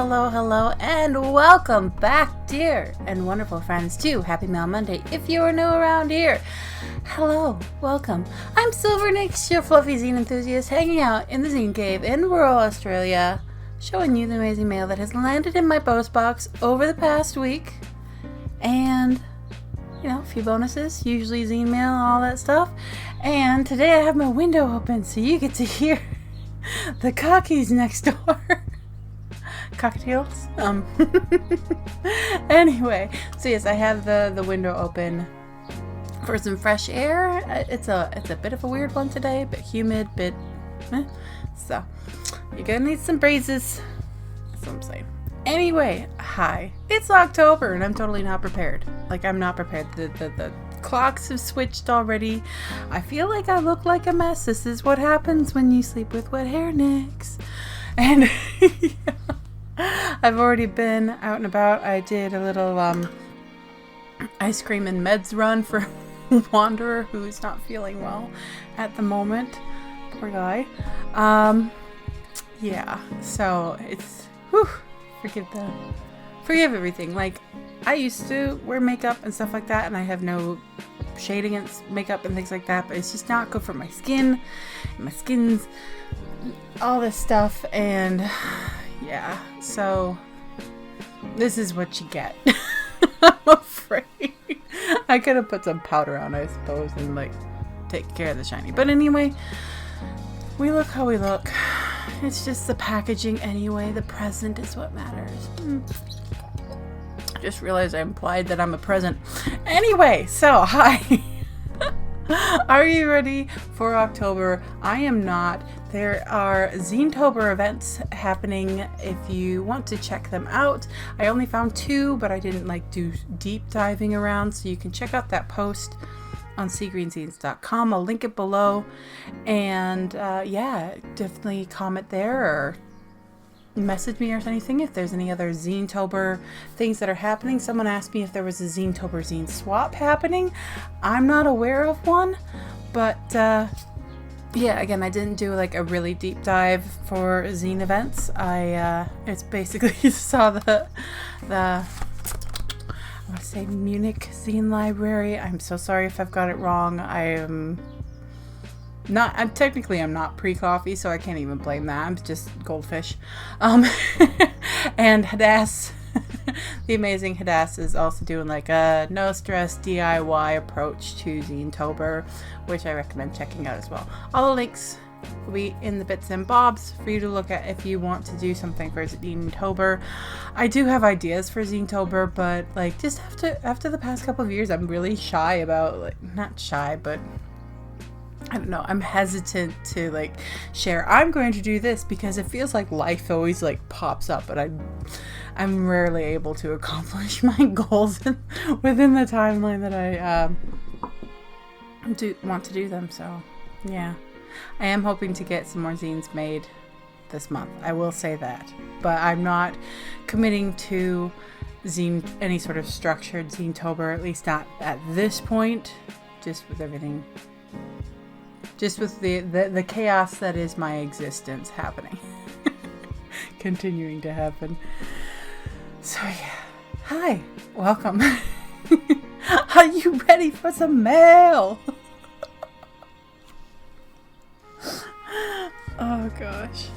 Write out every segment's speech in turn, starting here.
hello, and welcome back, dear and wonderful friends, to Happy Mail Monday. If you are new around here, hello, welcome. I'm Silver Nix, your fluffy zine enthusiast, hanging out in the zine cave in rural Australia, showing you the amazing mail that has landed in my post box over the past week, and a few bonuses, usually zine mail, all that stuff. And today I have my window open, so you get to hear the cockies next door. Cocktails. Anyway, so yes, I have the window open for some fresh air. It's a bit of a weird one today, bit humid, so you're gonna need some breezes. That's what I'm saying. Anyway, hi. It's October and I'm totally not prepared. I'm not prepared. The clocks have switched already. I feel like I look like a mess. This is what happens when you sleep with wet hair, Nix. And I've already been out and about. I did a little ice cream and meds run for Wanderer, who's not feeling well at the moment. Poor guy. Yeah, so it's forgive everything. I used to wear makeup and stuff like that, and I have no shade against makeup and things like that, but it's just not good for my skin, my skin's all this stuff, and yeah, so this is what you get. I'm afraid. I could have put some powder on, I suppose, and take care of the shiny, but anyway, we look how we look. It's just the packaging anyway. The present is what matters. I just realized I implied that I'm a present. Anyway, so hi. Are you ready for October? I am not. There are Zinetober events happening if you want to check them out. I only found 2, but I didn't do deep diving around, so you can check out that post on seagreenzines.com. I'll link it below, and yeah, definitely comment there or message me or anything if there's any other Zinetober things that are happening. Someone asked me if there was a Zinetober zine swap happening. I'm not aware of one, but yeah, again, I didn't do a really deep dive for zine events. It's basically saw the I want to say Munich Zine Library. I'm so sorry if I've got it wrong. I'm not pre-coffee, so I can't even blame that. I'm just goldfish. And Hadass, the amazing Hadass, is also doing a no stress DIY approach to Zinetober, which I recommend checking out as well. All the links will be in the bits and bobs for you to look at if you want to do something for Zinetober. I do have ideas for Zinetober, but just after the past couple of years, I'm really shy about not shy, but I don't know, I'm hesitant to share I'm going to do this, because it feels like life always pops up, but I'm rarely able to accomplish my goals within the timeline that I want to do them. So yeah, I am hoping to get some more zines made this month. I will say that, but I'm not committing to any sort of structured Zinetober, at least not at this point, just with everything, just with the chaos that is my existence happening. Continuing to happen. So yeah, hi, welcome. Are you ready for some mail? Oh gosh,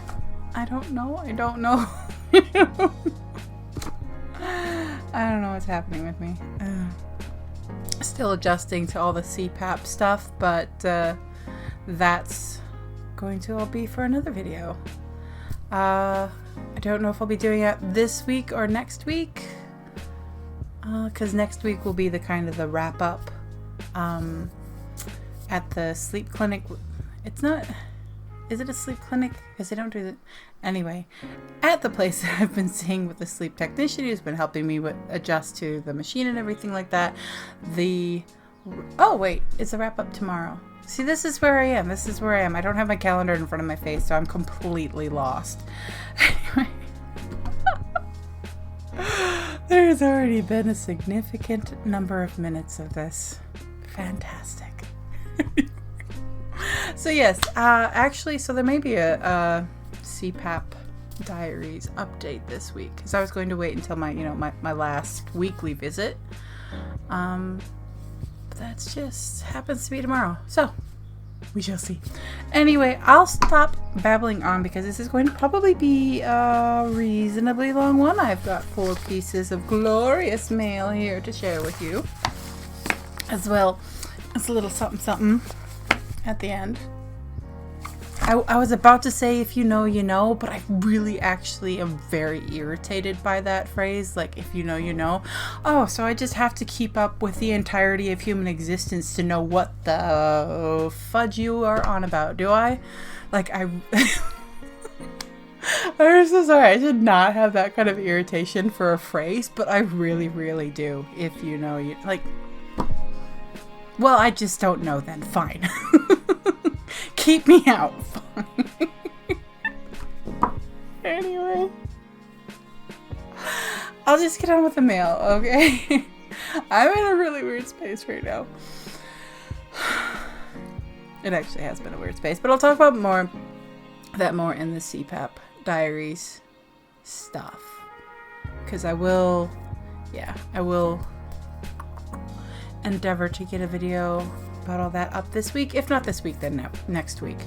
I don't know. I don't know what's happening with me. Still adjusting to all the CPAP stuff, but that's going to all be for another video. I don't know if I'll be doing it this week or next week, because next week will be the wrap up at the sleep clinic. It's not. Is it a sleep clinic? Because they don't do that. Anyway, at the place that I've been seeing with the sleep technician who's been helping me adjust to the machine and everything like that. Oh wait, it's a wrap up tomorrow. See, this is where I am. I don't have my calendar in front of my face, so I'm completely lost. Anyway. There's already been a significant number of minutes of this. Fantastic. So yes, actually, so there may be a CPAP diaries update this week, because I was going to wait until my my last weekly visit. But that's just happens to be tomorrow, so we shall see. Anyway, I'll stop babbling on because this is going to probably be a reasonably long one. I've got 4 pieces of glorious mail here to share with you, as well as a little something something at the end. I was about to say, if you know, you know, but I really actually am very irritated by that phrase. Like, if you know, you know. Oh, so I just have to keep up with the entirety of human existence to know what the fudge you are on about, do I? Like, I'm so sorry. I should not have that kind of irritation for a phrase, but I really, really do. If you know, you... Like, well, I just don't know then. Fine. Keep me out. Fine. Anyway. I'll just get on with the mail, okay? I'm in a really weird space right now. It actually has been a weird space, but I'll talk about more in the CPAP diaries stuff. Because I will endeavor to get a video about all that up this week. If not this week, then next week.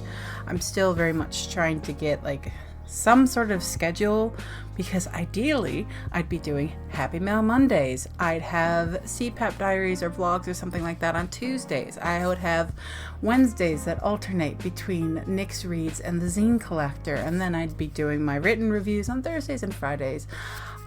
I'm still very much trying to get like some sort of schedule, because ideally I'd be doing Happy Mail Mondays. I'd have CPAP diaries or vlogs or something like that on Tuesdays. I would have Wednesdays that alternate between Nick's Reads and the Zine Collector, and then I'd be doing my written reviews on Thursdays and Fridays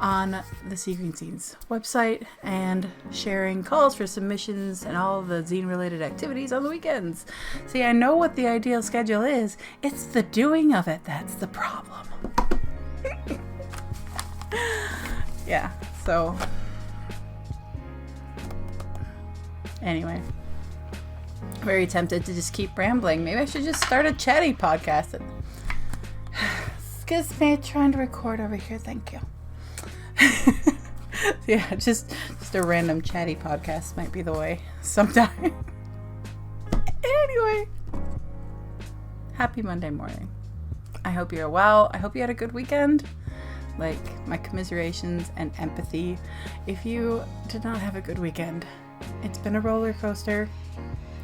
on the seagreenzines website, and sharing calls for submissions and all the zine related activities on the weekends. See, I know what the ideal schedule is. It's the doing of it that's the problem. Yeah, so anyway, very tempted to just keep rambling. Maybe I should just start a Chatty podcast. Excuse me, trying to record over here. Thank you. Yeah, just a random Chatty podcast might be the way sometime. Anyway, happy Monday morning. I hope you're well. I hope you had a good weekend. Like, my commiserations and empathy if you did not have a good weekend. It's been a roller coaster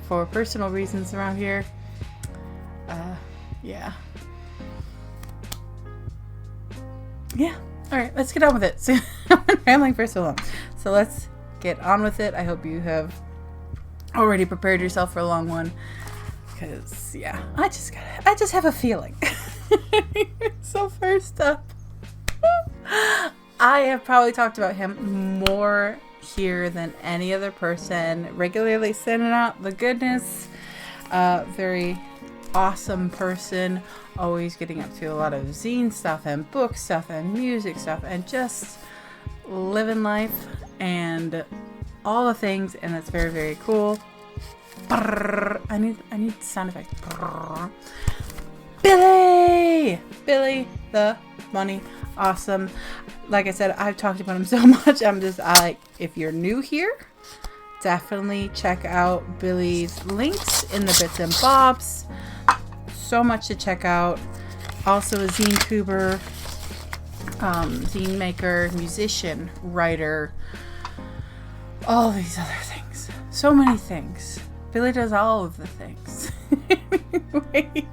for personal reasons around here. Yeah. Alright, let's get on with it. So, I've been rambling for so long. So let's get on with it. I hope you have already prepared yourself for a long one. Because, yeah, I just have a feeling. So first up, I have probably talked about him more here than any other person. Regularly sending out the goodness. Very awesome person. Always getting up to a lot of zine stuff and book stuff and music stuff and just living life and all the things, and that's very, very cool. I need sound effects. Billy the Money. Awesome. Like I said, I've talked about him so much. If you're new here, definitely check out Billy's links in the bits and bobs. So much to check out. Also a zine tuber, zine maker, musician, writer, all these other things. So many things. Billy does all of the things. Anyway,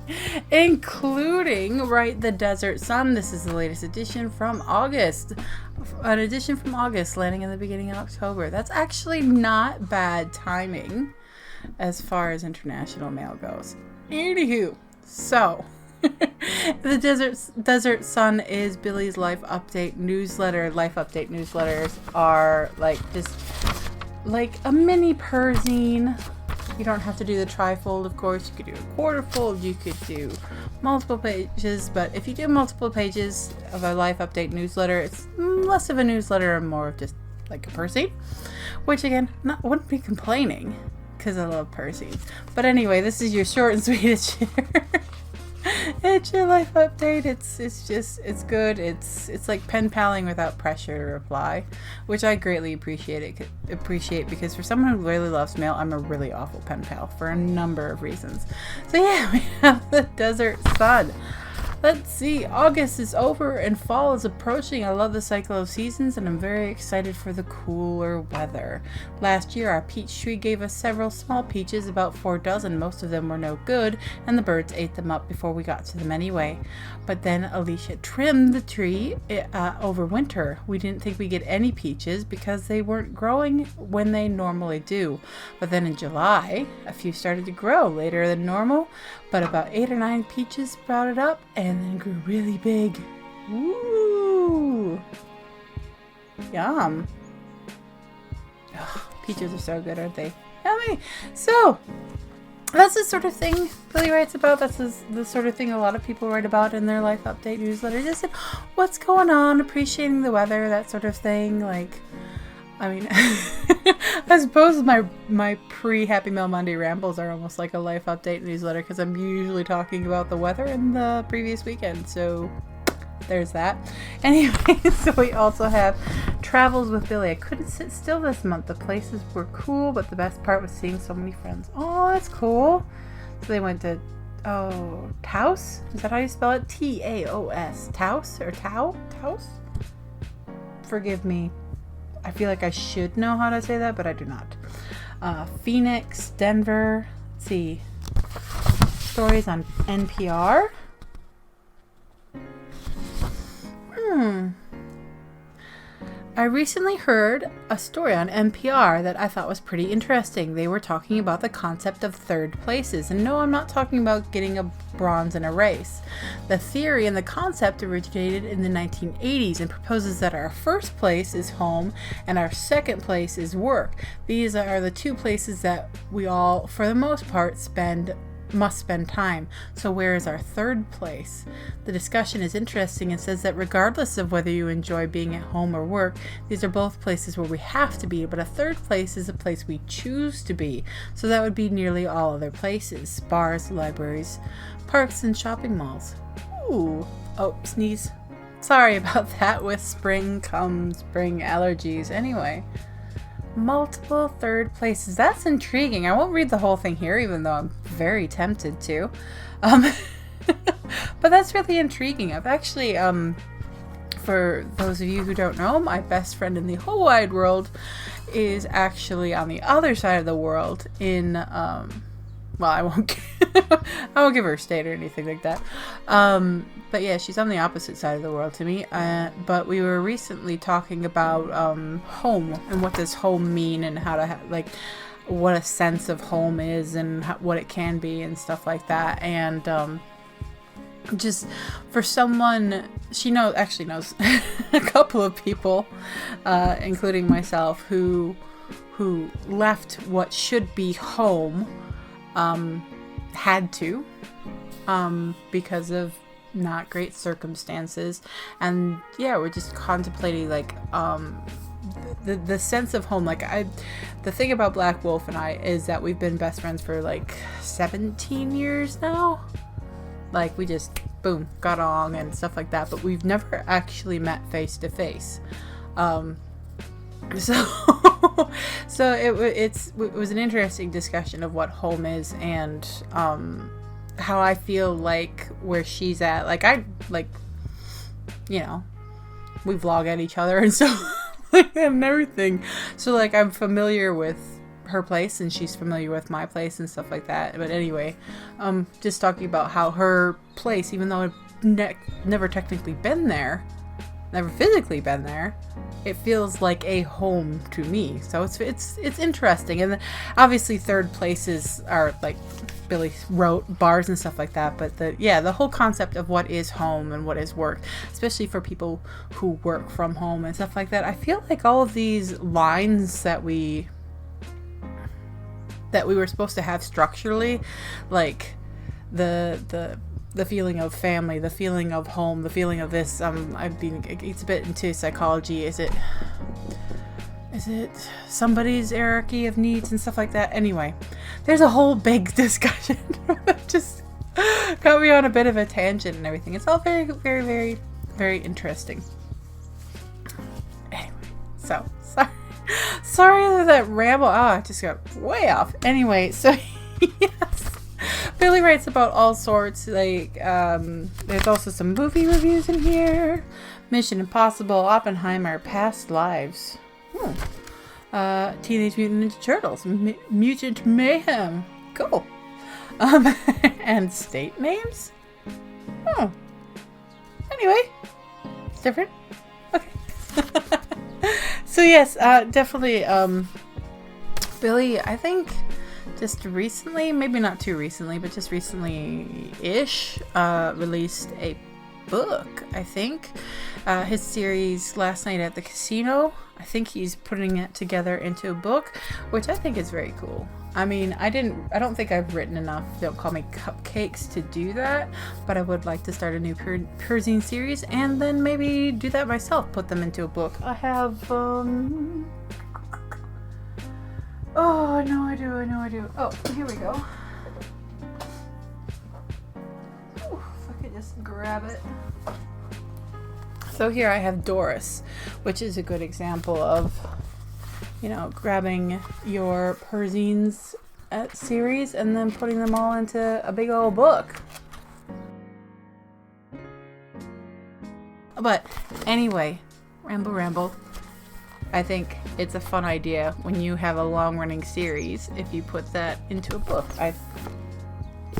including Write the Desert Sun. This is the latest edition from August. An edition from August landing in the beginning of October. That's actually not bad timing as far as international mail goes. Anywho, so the Desert Sun is Billy's life update newsletter. Life update newsletters are just like a mini perzine. You don't have to do the trifold, of course. You could do a quarter fold. You could do multiple pages. But if you do multiple pages of a life update newsletter, it's less of a newsletter and more of just like a perzine. Which, again, wouldn't be complaining because I love perzines. But anyway, this is your short and sweet. It's your life update. It's good. It's like pen paling without pressure to reply, which I greatly appreciate because for someone who really loves mail, I'm a really awful pen pal for a number of reasons. So yeah, we have the Desert Sun. Let's see. August is over and fall is approaching. I love the cycle of seasons and I'm very excited for the cooler weather. Last year our peach tree gave us several small peaches, about 4 dozen. Most of them were no good and the birds ate them up before we got to them anyway. But then Alicia trimmed the tree over winter. We didn't think we'd get any peaches because they weren't growing when they normally do. But then in July, a few started to grow later than normal, but about 8 or 9 peaches sprouted up and then grew really big. Woo! Yum. Ugh, peaches are so good, aren't they? Yummy! So, that's the sort of thing Billy writes about. That's the sort of thing a lot of people write about in their life update newsletter. Just what's going on, appreciating the weather, that sort of thing. Like, I mean, I suppose my pre-Happy Mail Monday rambles are almost like a life update newsletter because I'm usually talking about the weather in the previous weekend. So there's that. Anyway, so we also have Travels with Billy. I couldn't sit still this month. The places were cool, but the best part was seeing so many friends. Oh, that's cool. So they went to, Taos? Is that how you spell it? Taos. Taos or Tao? Taos? Forgive me. I feel like I should know how to say that, but I do not. Phoenix, Denver. Let's see. Stories on NPR. I recently heard a story on NPR that I thought was pretty interesting. They were talking about the concept of third places. And no, I'm not talking about getting a bronze in a race. The theory and the concept originated in the 1980s and proposes that our first place is home and our second place is work. These are the 2 places that we all, for the most part, must spend time. So where is our third place? The discussion is interesting and says that regardless of whether you enjoy being at home or work, these are both places where we have to be, but a third place is a place we choose to be. So that would be nearly all other places: bars, libraries, parks, and shopping malls. Ooh. Oh, sneeze. Sorry about that. With spring comes spring allergies. Anyway. Multiple third places. That's intriguing. I won't read the whole thing here, even though I'm very tempted to. But that's really intriguing. I've actually, for those of you who don't know, my best friend in the whole wide world is actually on the other side of the world in, well, I won't give her a state or anything like that. But yeah, she's on the opposite side of the world to me. But we were recently talking about home and what does home mean and how to what a sense of home is and what it can be and stuff like that. And just for someone, she actually knows a couple of people, including myself, who left what should be home, had to, because of not great circumstances. And yeah, we're just contemplating the sense of home. The thing about Black Wolf and I is that we've been best friends for 17 years now. We just boom got along and stuff like that, but we've never actually met face to face. So it was an interesting discussion of what home is and how I feel where she's at. We vlog at each other and so and everything. So I'm familiar with her place and she's familiar with my place and stuff like that. But anyway, just talking about how her place, even though I've never technically been there, never physically been there, it feels like a home to me. So it's interesting. And then obviously third places are Billy wrote bars and stuff like that, but the whole concept of what is home and what is work, especially for people who work from home and stuff like that. I feel like all of these lines that we were supposed to have structurally, the feeling of family, the feeling of home, the feeling of this, it's a bit into psychology. Is it somebody's hierarchy of needs and stuff like that? Anyway, there's a whole big discussion that just got me on a bit of a tangent and everything. It's all very, very, very, very interesting. Anyway, so sorry for that ramble. I just got way off. Anyway, so yes. Billy writes about all sorts. Like, there's also some movie reviews in here. Mission Impossible, Oppenheimer, Past Lives. Teenage Mutant Ninja Turtles, Mutant Mayhem. Cool. And state names? Oh. Anyway, it's different. Okay. So yes, definitely, Billy, I think just recently, maybe not too recently, but just recently-ish, released a book, I think. His series Last Night at the Casino, I think he's putting it together into a book, which I think is very cool. I mean, I don't think I've written enough Don't Call Me Cupcakes to do that, but I would like to start a new zine series and then maybe do that myself, put them into a book. I have, oh, I know I do. Oh, here we go. Ooh, if I could just grab it. So here I have Doris, which is a good example of, you know, grabbing your zines series and then putting them all into a big old book. But anyway, ramble. I think it's a fun idea when you have a long-running series if you put that into a book. I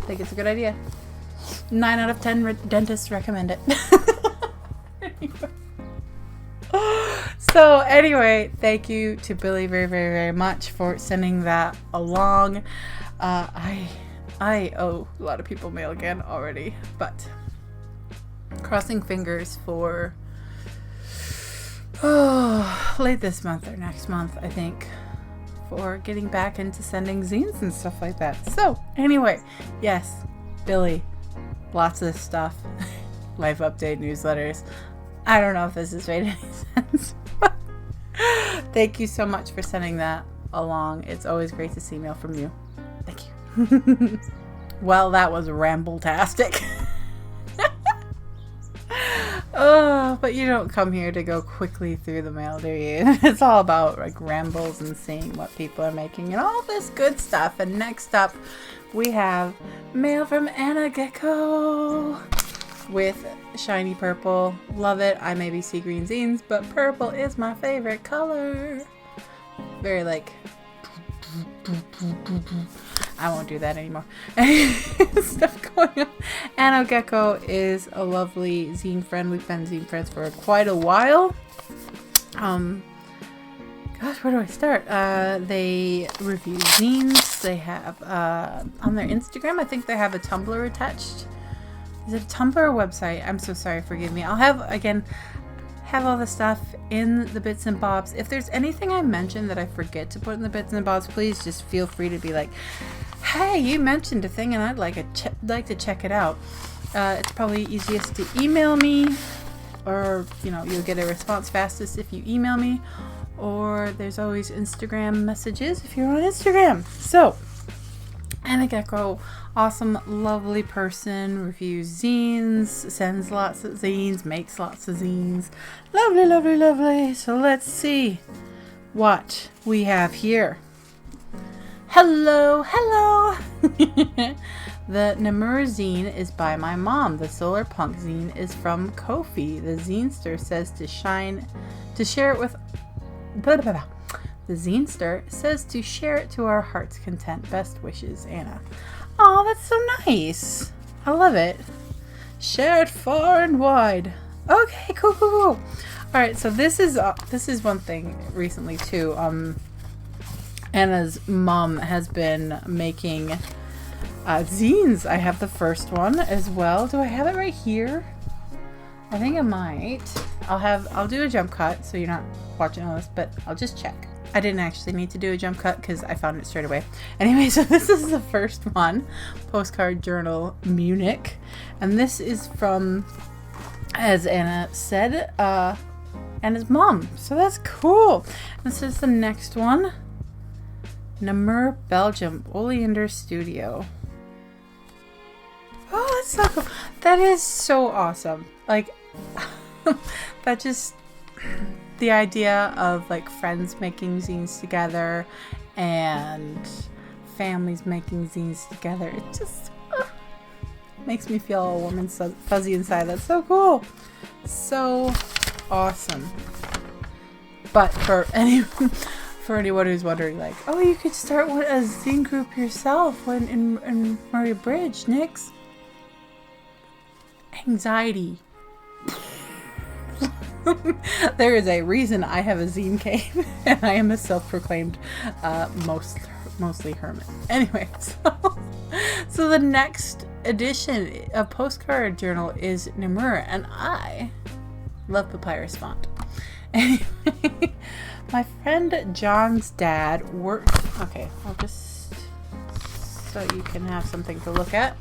think it's a good idea. 9 out of 10 dentists recommend it. So anyway, thank you to Billy very much for sending that along. I owe a lot of people mail again already, but crossing fingers for late this month or next month, I think, for getting back into sending zines and stuff like that. So anyway, yes, Billy, lots of stuff. Life update, newsletters. I don't know if this has made any sense. Thank you so much for sending that along. It's always great to see mail from you. Thank you. Well, that was ramble-tastic. Oh, but you don't come here to go quickly through the mail, do you? It's all about like rambles and seeing what people are making and all this good stuff. And next up, we have mail from Anna Gecko with shiny purple. Love it. I may be seagreenzines, but purple is my favorite color. Very like, I won't do that anymore. Stuff going on. Anna Gecko is a lovely zine friend. We've been zine friends for quite a while. Gosh, where do I start? They review zines. They have, on their Instagram, I think they have a Tumblr attached. Is it a Tumblr or website? I'm so sorry, forgive me. I'll have all the stuff in the bits and bobs. If there's anything I mentioned that I forget to put in the bits and bobs, please just feel free to be like, hey, you mentioned a thing and I'd like to check it out. It's probably easiest to email me, or you'll get a response fastest if you email me, or there's always Instagram messages if you're on Instagram. So Anna Gecko, awesome, lovely person, reviews zines, sends lots of zines, makes lots of zines. Lovely. So let's see what we have here. Hello. The Namur zine is by my mom. The Solar Punk zine is from Kofi. The Zinester says to share it with... The Zinester says to share it to our heart's content. Best wishes, Anna. Oh, that's so nice. I love it. Share it far and wide. Okay, cool. All right, so this is one thing recently too. Anna's mom has been making zines. I have the first one as well. Do I have it right here? I think I might. I'll do a jump cut so you're not watching all this, but I'll just check. I didn't actually need to do a jump cut because I found it straight away. Anyway, so this is the first one. Postcard Journal Munich. And this is from, as Anna said, Anna's mom. So that's cool. This is the next one. Namur, Belgium. Oleander Studio. Oh, that's so cool. That is so awesome. Like, that just... the idea of like friends making zines together and families making zines together, it's just Makes me feel all warm and fuzzy inside. That's so cool. So awesome. But for anyone who's wondering, like, oh, you could start a zine group yourself in Murray Bridge, Nix. Anxiety. There is a reason I have a zine cave, and I am a self-proclaimed mostly hermit. Anyway, so the next edition of Postcard Journal is Namur, and I love papyrus font. Anyway, my friend John's dad worked... Okay, I'll just... so you can have something to look at.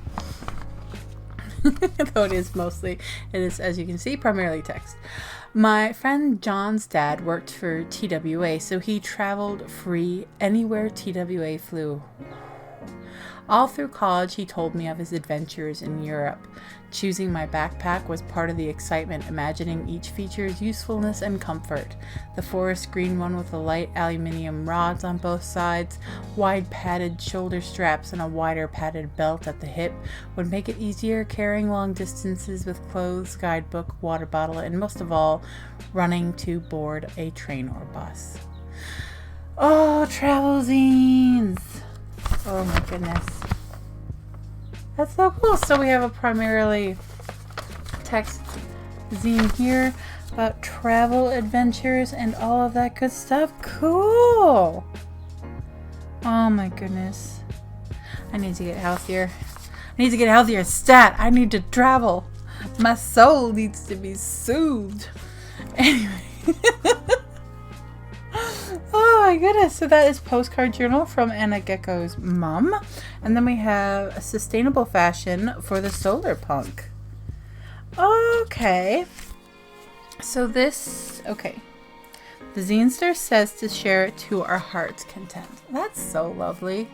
Though it is, as you can see, primarily text. My friend John's dad worked for TWA, so he traveled free anywhere TWA flew. All through college, he told me of his adventures in Europe. Choosing my backpack was part of the excitement, imagining each feature's usefulness and comfort. The forest green one with the light aluminium rods on both sides, wide padded shoulder straps, and a wider padded belt at the hip would make it easier carrying long distances with clothes, guidebook, water bottle, and most of all, running to board a train or bus. Oh, travel zines! Oh my goodness. That's so cool. So we have a primarily text zine here about travel adventures and all of that good stuff. Cool. Oh my goodness. I need to get healthier. I need to get healthier. Stat. I need to travel. My soul needs to be soothed. Anyway. Oh my goodness. So that is Postcard Journal from Anna Gecko's mom. And then we have a sustainable fashion for the solar punk. Okay. So this, okay. The Zinester says to share it to our heart's content. That's so lovely.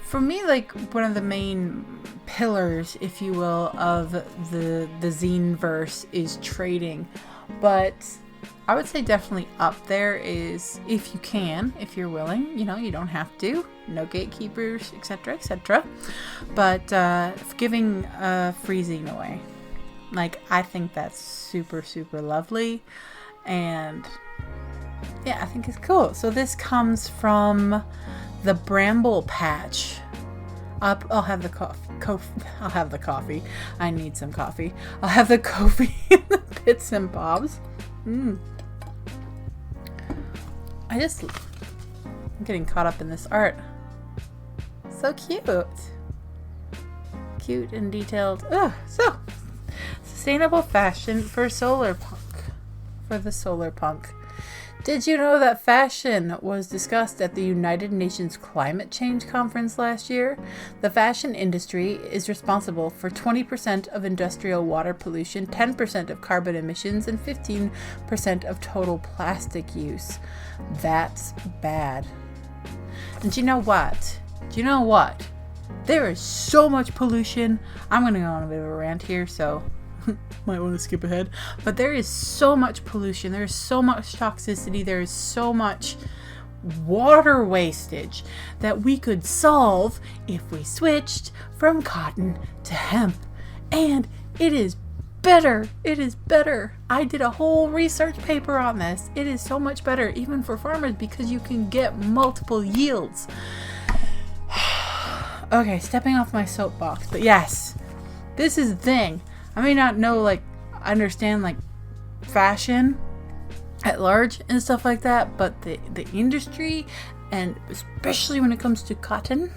For me, like, one of the main pillars, if you will, of the zine verse is trading. But I would say definitely up there is, if you can, if you're willing, you don't have to, no gatekeepers, etc., etc. But giving free zine away, like, I think that's super, super lovely, and yeah, I think it's cool. So this comes from the Bramble Patch. I'll have the I'll have the coffee. I need some coffee. I'll have the Ko-fi in the bits and bobs. I'm getting caught up in this art. So cute. Cute and detailed. So, sustainable fashion for solar punk. For the solar punk. Did you know that fashion was discussed at the United Nations Climate Change Conference last year? The fashion industry is responsible for 20% of industrial water pollution, 10% of carbon emissions, and 15% of total plastic use. That's bad. And do you know what? There is so much pollution. I'm going to go on a bit of a rant here, so might want to skip ahead. But there is so much pollution. There is so much toxicity. There is so much water wastage that we could solve if we switched from cotton to hemp. And it is better. It is better. I did a whole research paper on this. It is so much better, even for farmers, because you can get multiple yields. Okay, stepping off my soapbox. But yes, this is the thing. I may not understand fashion at large and stuff like that, but the industry, and especially when it comes to cotton.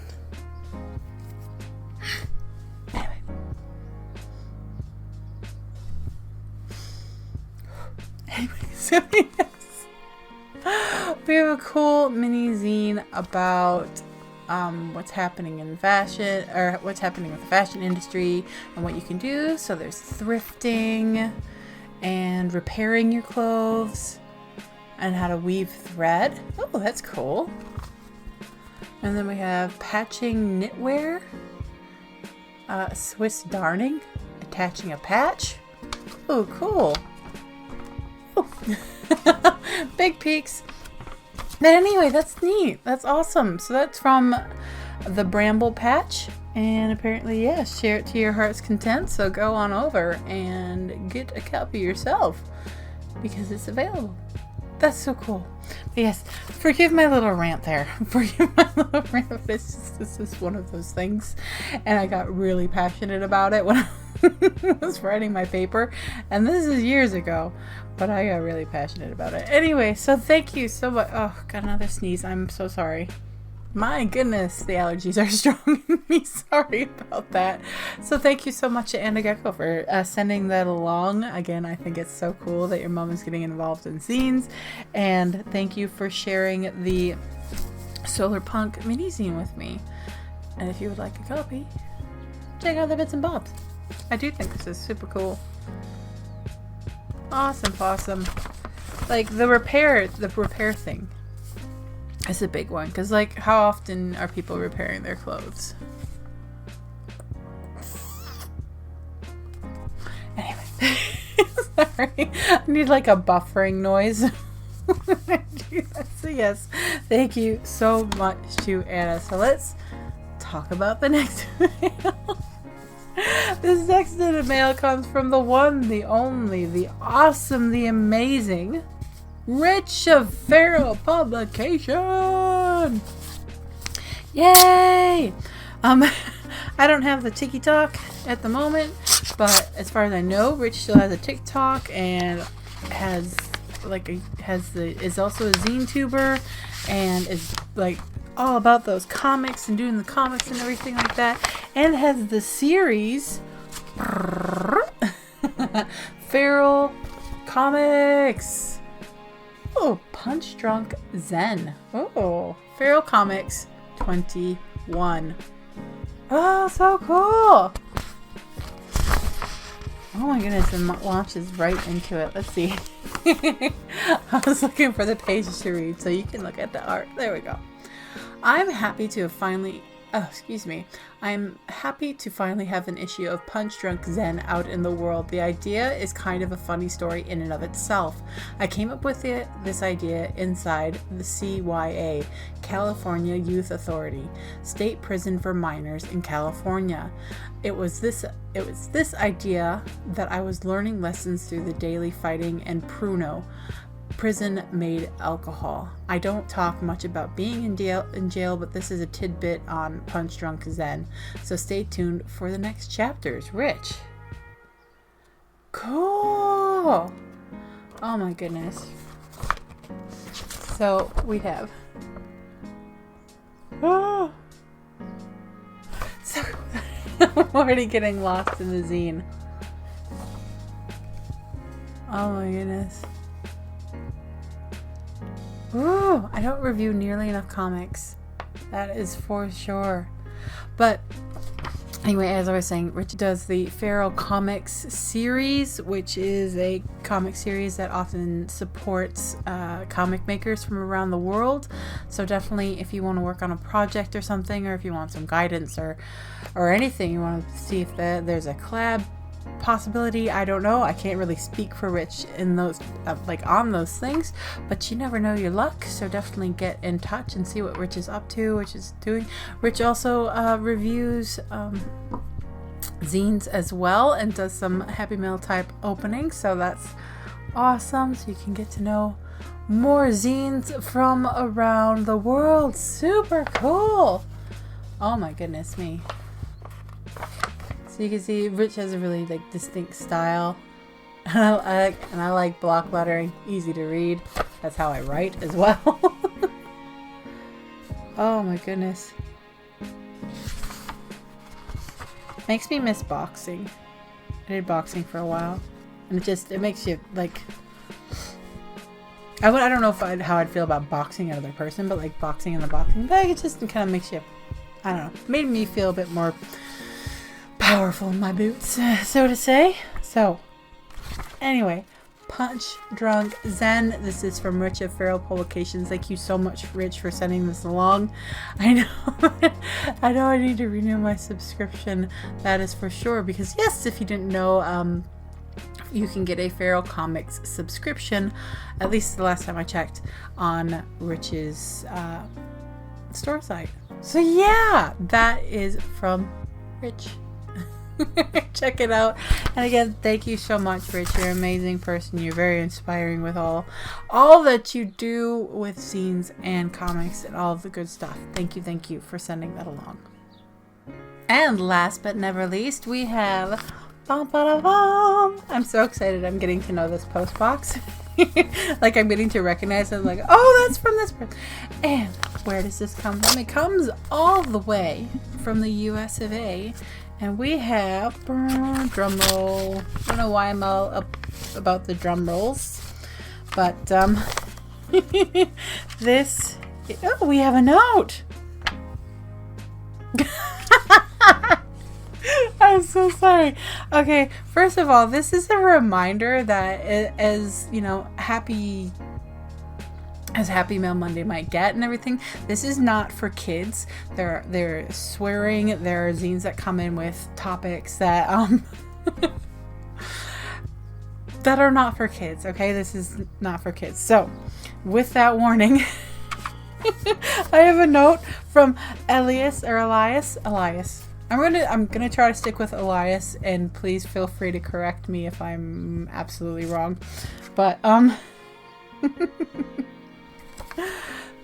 Anyway, so yes. We have a cool mini zine about what's happening in fashion, or what's happening with the fashion industry and what you can do. So there's thrifting and repairing your clothes and how to weave thread. Oh, that's cool. And then we have patching knitwear, Swiss darning, attaching a patch. Oh, cool. Oh. Big peaks. But anyway, that's neat. That's awesome. So that's from the Bramble Patch. And apparently, yeah, share it to your heart's content. So go on over and get a copy yourself because it's available. That's so cool. But yes, forgive my little rant there. Forgive my little rant. This is one of those things. And I got really passionate about it when I was writing my paper. And this is years ago. But I got really passionate about it. Anyway, so thank you so much. Oh, got another sneeze. I'm so sorry. My goodness, the allergies are strong in me. Sorry about that. So thank you so much to Anna Gecko for sending that along. Again, I think it's so cool that your mom is getting involved in zines. And thank you for sharing the Solar Punk mini zine with me. And if you would like a copy, check out the bits and bobs. I do think this is super cool. Awesome. Like the repair thing. It's a big one because, like, how often are people repairing their clothes? Anyway, sorry. I need like a buffering noise. So yes, thank you so much to Anna. So let's talk about the next mail. This next bit of mail comes from the one, the only, the awesome, the amazing Rich of Feral Publication. Yay! I don't have the TikTok at the moment, but as far as I know, Rich still has a TikTok and is also a zine tuber and is like all about those comics and doing the comics and everything like that, and has the series Feral Comics. Oh, Punch Drunk Zen. Oh, Feral Comics 21. Oh, so cool. Oh my goodness, and launches right into it. Let's see. I was looking for the page to read so you can look at the art. There we go. I'm happy to have finally have an issue of Punch Drunk Zen out in the world. The idea is kind of a funny story in and of itself. I came up with this idea inside the CYA, California Youth Authority, state prison for minors in California. It was this idea that I was learning lessons through the daily fighting and Pruno, prison-made alcohol. I don't talk much about being in jail, but this is a tidbit on Punch Drunk Zen. So stay tuned for the next chapters. Rich. Cool. Oh my goodness. So we have. Oh. So I'm already getting lost in the zine. Oh my goodness. Ooh, I don't review nearly enough comics. That is for sure. But anyway, as I was saying, Rich does the Feral Comics series, which is a comic series that often supports comic makers from around the world. So definitely, if you want to work on a project or something, or if you want some guidance or anything, you want to see if there's a collab possibility. I don't know. I can't really speak for Rich in those on those things, but you never know your luck. So definitely get in touch and see what Rich is up to, which is doing. Rich also reviews zines as well and does some Happy Mail type openings. So that's awesome. So you can get to know more zines from around the world. Super cool. Oh my goodness me. So you can see Rich has a really distinct style. I like block lettering, easy to read. That's how I write as well. Oh my goodness. Makes me miss boxing. I did boxing for a while. And it makes you I don't know how I'd feel about boxing another person, but boxing in the boxing bag, it kind of makes you, I don't know, made me feel a bit more powerful in my boots, so to say. So, anyway, Punch Drunk Zen. This is from Rich of Feral Publications. Thank you so much, Rich, for sending this along. I know I need to renew my subscription. That is for sure. Because yes, if you didn't know, you can get a Feral Comics subscription, at least the last time I checked, on Rich's store site. So yeah, that is from Rich. Check it out. And again, thank you so much, Rich. You're an amazing person. You're very inspiring with all that you do with zines and comics and all of the good stuff. Thank you for sending that along. And last but never least, we have I'm so excited. I'm getting to know this post box. Like I'm getting to recognize it. Like, oh, that's from this person. And where does this come from? It comes all the way from the US of A. And we have drum roll. I don't know why I'm all up about the drum rolls, but this. Oh, we have a note. I'm so sorry. Okay, first of all, this is a reminder that as you know, Happy Mail Monday might get and everything, this is not for kids. They're swearing. There are zines that come in with topics that that are not for kids. Okay, this is not for kids. So, with that warning, I have a note from Elias. I'm gonna try to stick with Elias, and please feel free to correct me if I'm absolutely wrong. But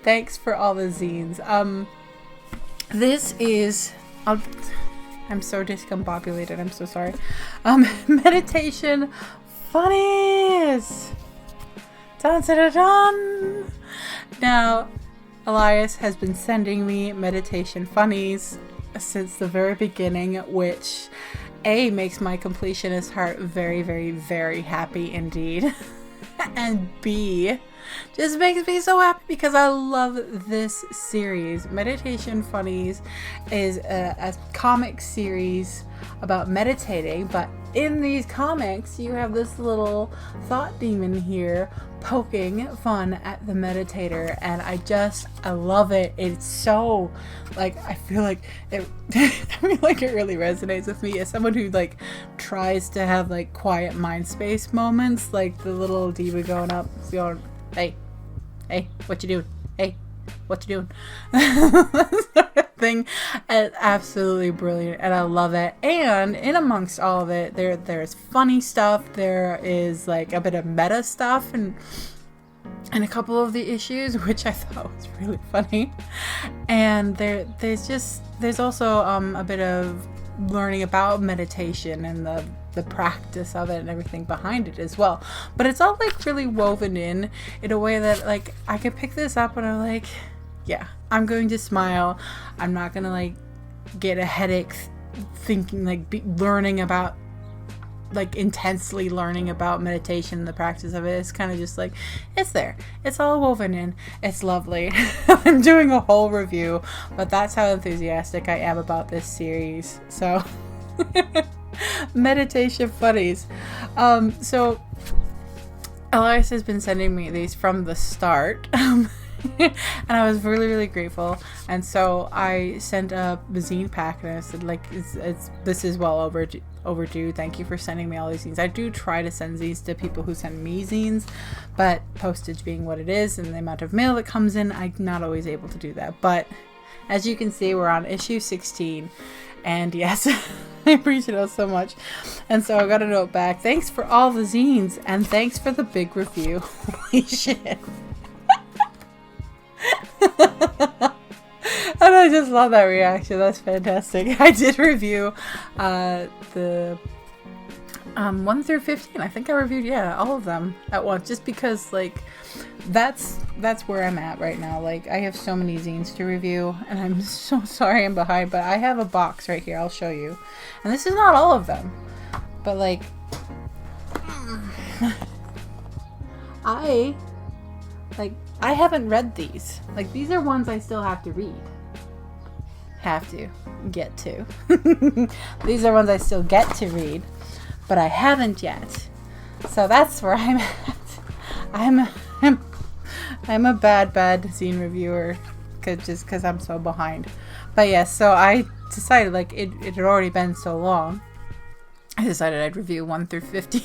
thanks for all the zines. This is I'm so discombobulated. I'm so sorry. Meditation funnies. Dun, dun, dun, dun. Now, Elias has been sending me meditation funnies since the very beginning, which A, makes my completionist heart very, very, very happy indeed. And B, just makes me so happy because I love this series. Meditation Funnies is a comic series about meditating, but in these comics you have this little thought demon here poking fun at the meditator, and I love it. It's so, like, I feel like it it really resonates with me as someone who like tries to have like quiet mind space moments, like the little demon going up going, hey, what you doing? Hey, what you doing? That sort of thing. It's absolutely brilliant, and I love it. And in amongst all of it, there's funny stuff. There is like a bit of meta stuff, and a couple of the issues, which I thought was really funny. And there's also a bit of learning about meditation and the practice of it and everything behind it as well. But it's all like really woven in a way that like I could pick this up and I'm like, yeah, I'm going to smile. I'm not gonna like get a headache thinking like learning about like intensely learning about meditation and the practice of it. It's kind of just like, it's there, it's all woven in, it's lovely. I'm doing a whole review, but that's how enthusiastic I am about this series. So meditation funnies. So Elias has been sending me these from the start. And I was really, really grateful, and so I sent a zine pack and I said like, this is well overdue. Thank you for sending me all these zines. I do try to send these to people who send me zines, but postage being what it is and the amount of mail that comes in, I'm not always able to do that. But as you can see, we're on issue 16, and yes, I appreciate it so much. And so I got a note back. Thanks for all the zines, and thanks for the big review. Holy shit. And I just love that reaction. That's fantastic. I did review the 1 through 15. I think I reviewed all of them at once, just because like that's where I'm at right now. Like I have so many zines to review, and I'm so sorry I'm behind, but I have a box right here. I'll show you. And this is not all of them, but like I haven't read these. Like these are ones I still have to read. Get to. These are ones I still get to read, but I haven't yet. So that's where I'm at. I'm a bad zine reviewer, just because I'm so behind. But yes, so I decided, like, it had already been so long, I decided I'd review 1 through 15.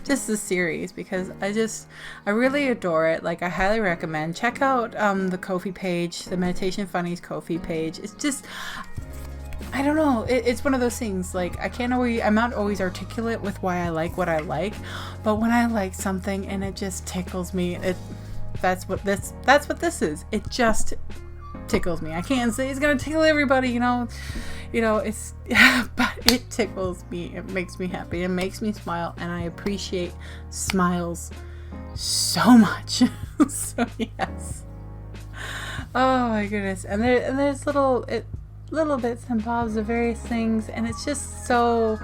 just the series, because I really adore it. Like, I highly recommend. Check out the Ko-fi page, the Meditation Funnies Ko-fi page. It's just, I don't know. It's one of those things. Like, I'm not always articulate with why I like what I like, but when I like something and it just tickles me, that's what this is. It just tickles me. I can't say it's gonna tickle everybody, it's but it tickles me. It makes me happy. It makes me smile, and I appreciate smiles so much. So yes. Oh my goodness. And there's little bits and bobs of various things, and it's just so,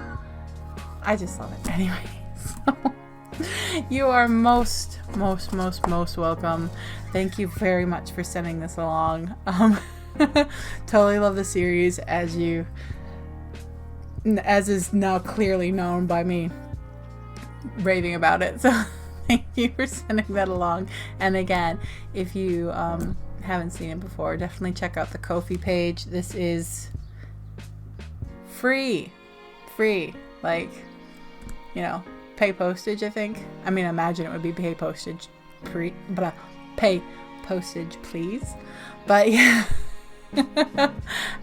I just love it. Anyway, so you are most welcome. Thank you very much for sending this along. Totally love the series, as is now clearly known by me raving about it. So thank you for sending that along. And again, if you haven't seen it before, definitely check out the Ko-fi page. This is free, like, pay postage, I think. I mean, imagine it would be pay postage, pay postage, please. But yeah,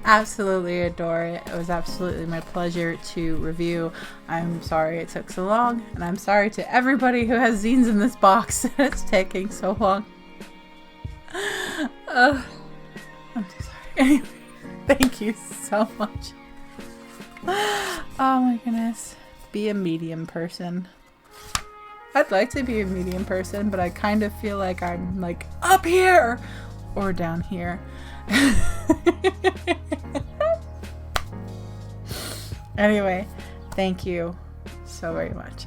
absolutely adore it. It was absolutely my pleasure to review. I'm sorry it took so long, and I'm sorry to everybody who has zines in this box that it's taking so long. I'm too sorry. Anyway, thank you so much. Oh my goodness. Be a medium person. I'd like to be a medium person, but I kind of feel like I'm like up here or down here. Anyway, thank you so very much.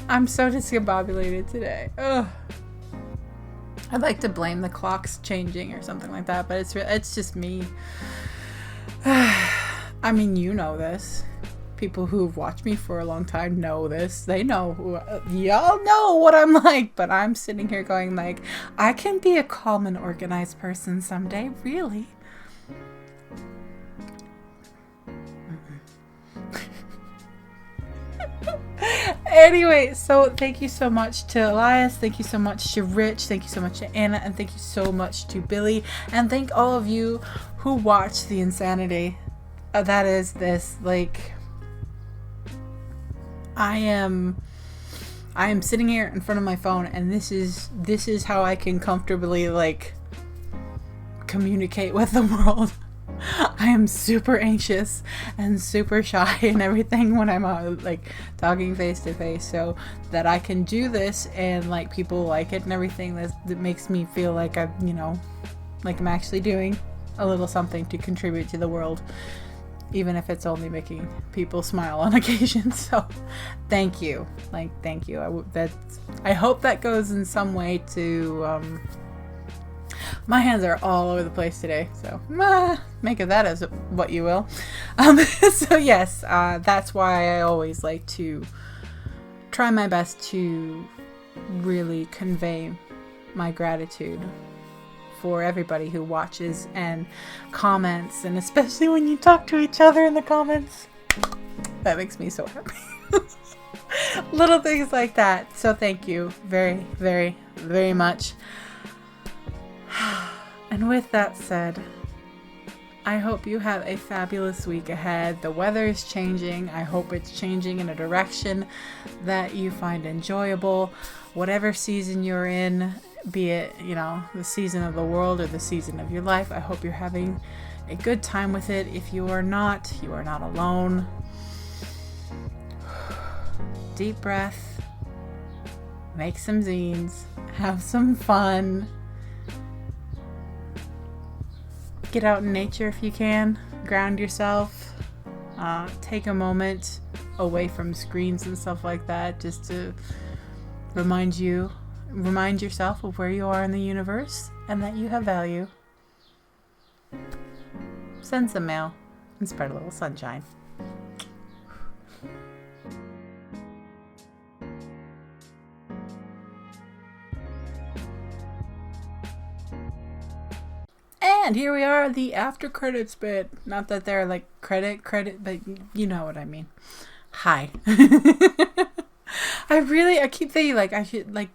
I'm so discombobulated today. Ugh. I'd like to blame the clocks changing or something like that, but it's just me. I mean, you know this. People who've watched me for a long time know this. They know y'all know what I'm like, but I'm sitting here going like, I can be a calm and organized person someday, really. Anyway, so thank you so much to Elias, thank you so much to Rich, thank you so much to Anna, and thank you so much to Billy, and thank all of you who watch the insanity that is this. Like, I am sitting here in front of my phone, and this is how I can comfortably like communicate with the world. I am super anxious and super shy and everything when I'm like talking face to face, so that I can do this and like people like it and everything, that makes me feel like like I'm actually doing a little something to contribute to the world, even if it's only making people smile on occasion. So thank you. I hope that goes in some way to my hands are all over the place today, so make of that as what you will. So yes, that's why I always like to try my best to really convey my gratitude for everybody who watches and comments, and especially when you talk to each other in the comments. That makes me so happy. Little things like that. So thank you very, very, very much. And with that said, I hope you have a fabulous week ahead. The weather is changing. I hope it's changing in a direction that you find enjoyable. Whatever season you're in, be it, the season of the world or the season of your life, I hope you're having a good time with it. If you are not alone. Deep breath. Make some zines. Have some fun. Get out in nature if you can. Ground yourself. Take a moment away from screens and stuff like that, just to remind yourself of where you are in the universe and that you have value. Send some mail and spread a little sunshine. And here we are, the after credits bit. Not that they're like credit, but you know what I mean. Hi. I keep thinking like I should like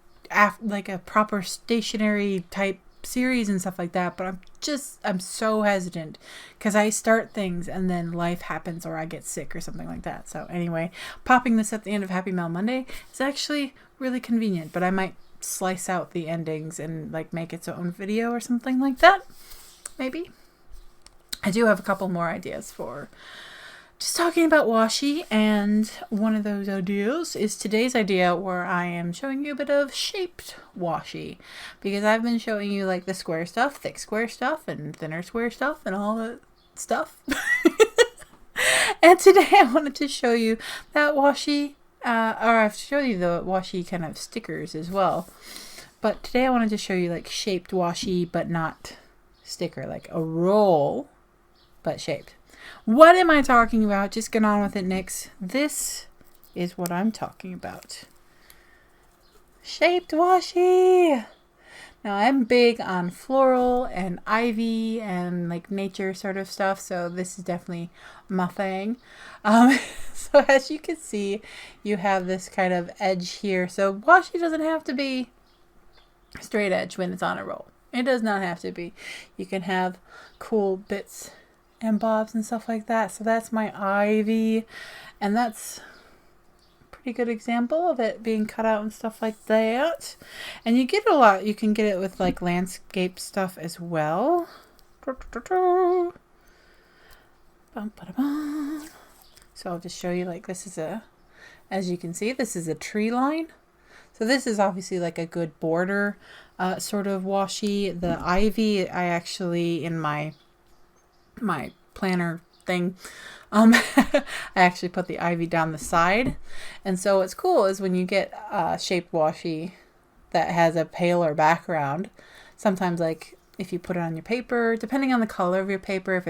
like a proper stationary type series and stuff like that, but I'm so hesitant because I start things and then life happens or I get sick or something like that. So anyway, popping this at the end of Happy Mail Monday is actually really convenient, but I might slice out the endings and like make its own video or something like that. Maybe. I do have a couple more ideas for just talking about washi, and one of those ideas is today's idea where I am showing you a bit of shaped washi, because I've been showing you like the square stuff, thick square stuff, and thinner square stuff, and all the stuff. And today I wanted to show you that washi, or I've shown you the washi kind of stickers as well. But today I wanted to show you like shaped washi, but not sticker, like a roll, but shaped. What am I talking about? Just get on with it, Nix. This is what I'm talking about. Shaped washi. Now, I'm big on floral and ivy and like nature sort of stuff, so this is definitely my thing. So as you can see, you have this kind of edge here. So washi doesn't have to be straight edge when it's on a roll. It does not have to be. You can have cool bits and bobs and stuff like that. So that's my ivy, and that's a pretty good example of it being cut out and stuff like that. And you get a lot. You can get it with like landscape stuff as well. So I'll just show you, like, this is as you can see, this is a tree line. So this is obviously like a good border sort of washi. The ivy, I actually, in my planner thing, I actually put the ivy down the side. And so what's cool is when you get shaped washi that has a paler background, sometimes like if you put it on your paper, depending on the color of your paper, if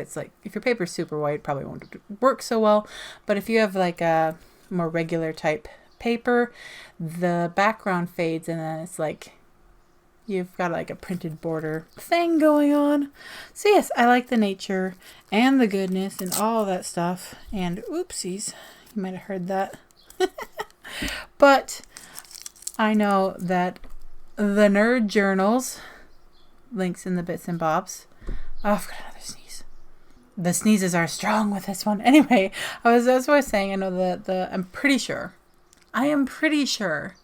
your paper's super white, probably won't work so well. But if you have like a more regular type paper, the background fades and then it's like you've got like a printed border thing going on. So yes, I like the nature and the goodness and all that stuff. And oopsies, you might have heard that. But I know that the nerd journals, links in the bits and bobs. Oh, I've got another sneeze. The sneezes are strong with this one. Anyway, that's what I was saying. I know I am pretty sure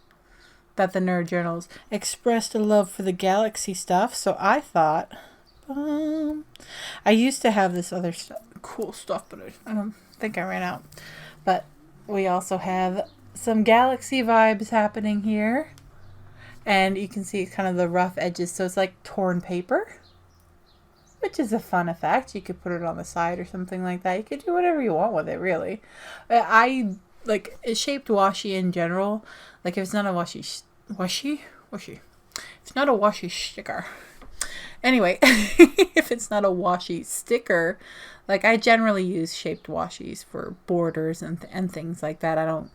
that the nerd journals expressed a love for the galaxy stuff. So I thought, I used to have this other cool stuff, but I don't think I ran out. But we also have some galaxy vibes happening here. And you can see kind of the rough edges. So it's like torn paper, which is a fun effect. You could put it on the side or something like that. You could do whatever you want with it, really. I like shaped washi in general. Like if it's not a washi. It's not a washi sticker. Anyway, if it's not a washi sticker, like I generally use shaped washis for borders and things like that. I don't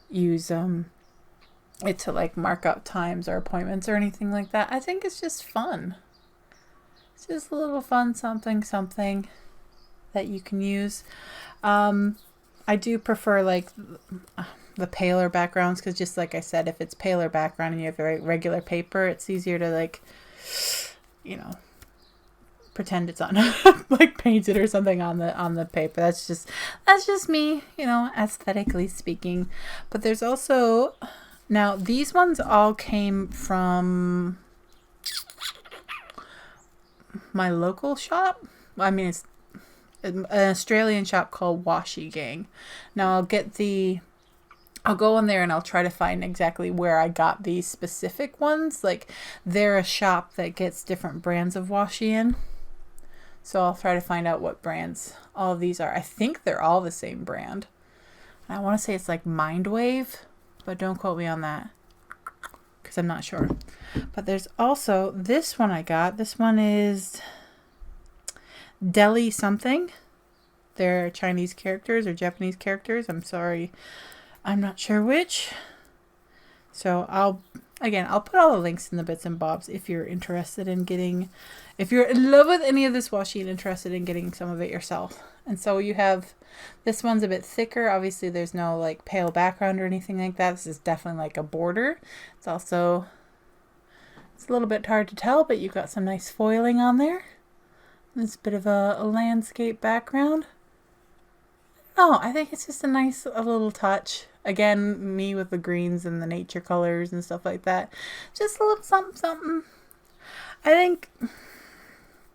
use it to like mark up times or appointments or anything like that. I think it's just fun. It's just a little fun something that you can use. I do prefer like the paler backgrounds, because just like I said, if it's paler background and you have regular paper, it's easier to like, pretend it's on like painted or something on the paper. That's just me, aesthetically speaking. But there's also, now these ones all came from my local shop. I mean, it's an Australian shop called Washi Gang. Now I'll go in there and I'll try to find exactly where I got these specific ones. Like, they're a shop that gets different brands of washi in. So I'll try to find out what brands all of these are. I think they're all the same brand. And I want to say it's like Mindwave, but don't quote me on that because I'm not sure. But there's also this one I got. This one is Deli something. They're Chinese characters or Japanese characters. I'm sorry. I'm not sure which. So I'll again, I'll put all the links in the bits and bobs if you're interested in getting, if you're in love with any of this washi and interested in getting some of it yourself. And so you have, this one's a bit thicker. Obviously there's no like pale background or anything like that. This is definitely like a border. It's also, it's a little bit hard to tell, but you've got some nice foiling on there. There's a bit of a landscape background. No, I think it's just a nice a little touch. Again, me with the greens and the nature colors and stuff like that. Just a little something, something. I think,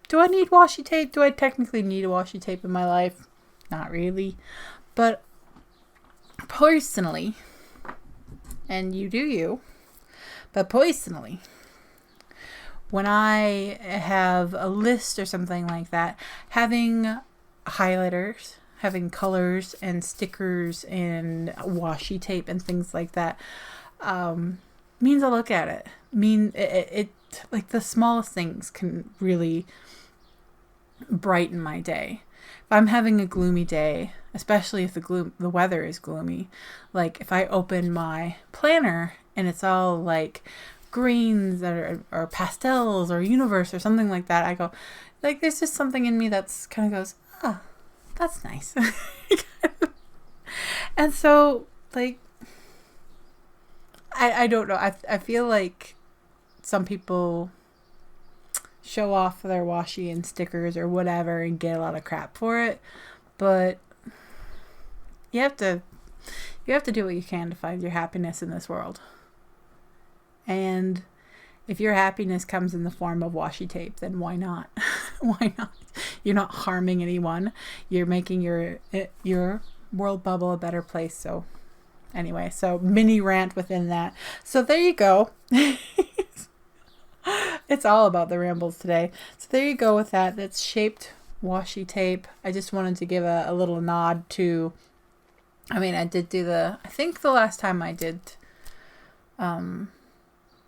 do I need washi tape? Do I technically need a washi tape in my life? Not really. But personally, and you do you, but personally, when I have a list or something like that, having highlighters, having colors and stickers and washi tape and things like that means I look at it. It like the smallest things can really brighten my day. If I'm having a gloomy day, especially if the weather is gloomy, like if I open my planner and it's all like greens or pastels or universe or something like that, I go, like, there's just something in me that's kind of goes, oh, that's nice. And so, like, I don't know. I feel like some people show off their washi and stickers or whatever and get a lot of crap for it, but you have to do what you can to find your happiness in this world. And if your happiness comes in the form of washi tape, then why not? Why not? You're not harming anyone. You're making your world bubble a better place. So anyway, so mini rant within that. So there you go. It's all about the rambles today. So there you go with that. That's shaped washi tape. I just wanted to give a little nod to, I mean, I did do I think the last time I did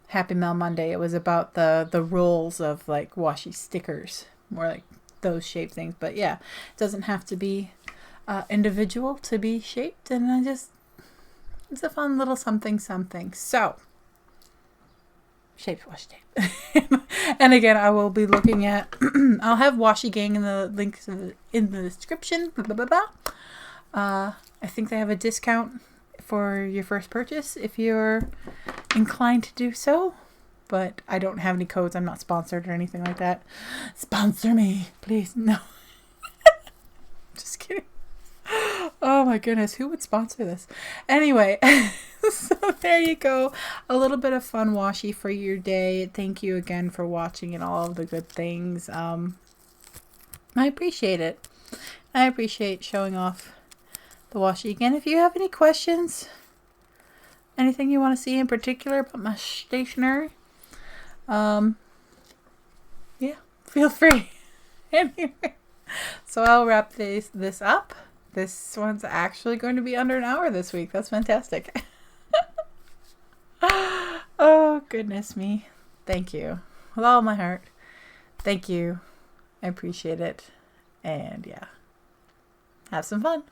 Happy Mail Monday, it was about the rolls of like washi stickers, more like those shape things. But yeah, it doesn't have to be individual to be shaped, and it's a fun little something. So shaped washi tape. And again, I will be looking at I'll have Washi Gang in the links in the description. Blah, blah, blah, blah. I think they have a discount for your first purchase if you're inclined to do so, but I don't have any codes. I'm not sponsored or anything like that. Sponsor me, please. No. Just kidding. Oh my goodness, who would sponsor this? Anyway, so there you go. A little bit of fun washi for your day. Thank you again for watching and all of the good things. I appreciate it. I appreciate showing off the washi again. If you have any questions, anything you want to see in particular about my stationery, yeah, feel free. Anyway, so I'll wrap this up. This one's actually going to be under an hour this week. That's fantastic. Oh, goodness me. Thank you. With all my heart. Thank you. I appreciate it. And yeah, have some fun.